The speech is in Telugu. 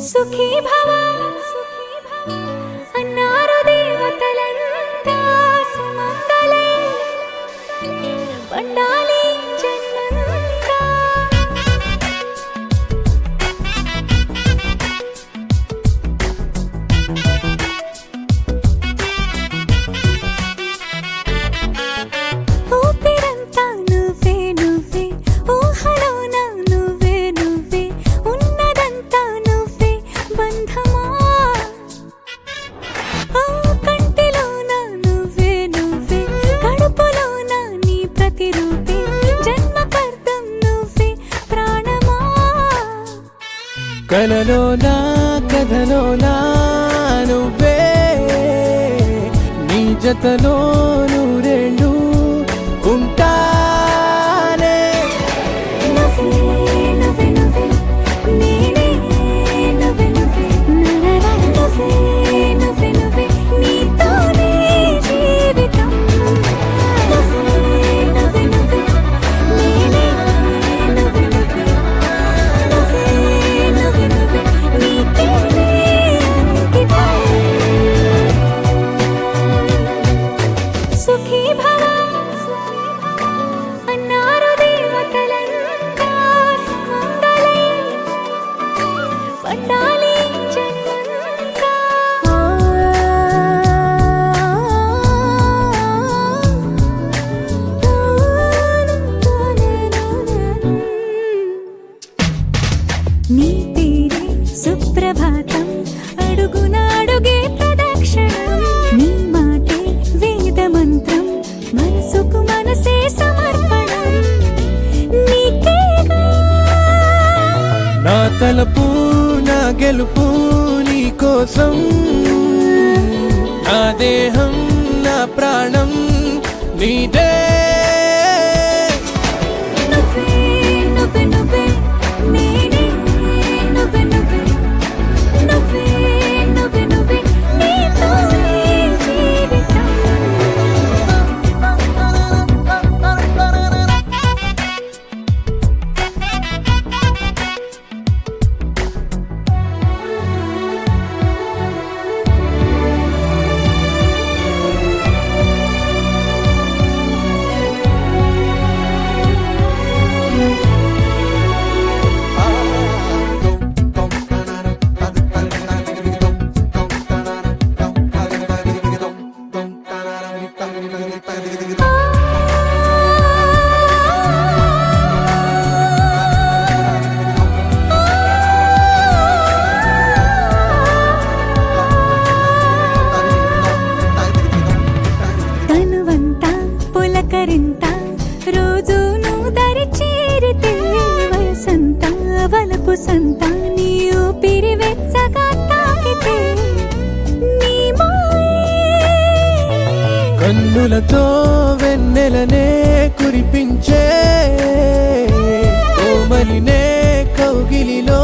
సుఖీ భవ అన్నారు దేవతలంతా సుమంగళే పండాలి జన్మంతా. ఊపిరంతా నువ్వే నువ్వే ఊహలోన నువ్వే నువ్వే ఉన్నదంతా నువ్వే బంధమా. ఆ కంటిలోన నువ్వే నువ్వే కడుపులోన నీ ప్రతిరూపే జన్మకర్తం నువ్వే ప్రాణమా. కలలోనా కథలోనా నువ్వే నీ జతలో నూరేళ్ళు ఉంటానే. నువ్వే నువ్వే నువ్వే నేనే నువ్వే నువ్వే నరరా నువ్వే నువ్వే నువ్వే నీతోనే జీవితం. నువ్వే నువ్వే నువ్వే నేనే నువ్వే నువ్వే నువ్వే నువ్వే నువ్వే నీకేనే అంకితం. సుఖీ భవ అన్నారు దేవతలంతా సుమంగళే పండాలి జన్మంతా. నీ పేరే సుప్రభాతం అడుగున అడుగే ప్రదక్షిణం. నీ మాటే వేద మంత్రం మనసుకు మనసే సమర్పణం. నీకేగా నా తలపు నా గెలుపు నీ కోసం, నా దేహం నా ప్రాణం నీదే. నువ్వే నువ్వే నువ్వే నేనే నువ్వే నువ్వే నువ్వే నువ్వే నువ్వే నీతోనే జీవితం. తనువంతా పులకరింత రోజు నువ్వు దరి చేరితే వయసంతా వలపు సంత నీ ఊపిరి వెచ్చగా తాకితే నీ మాయే కన్నులతో వెన్నెలనే కురిపించే కోమలినే కౌగిలిలో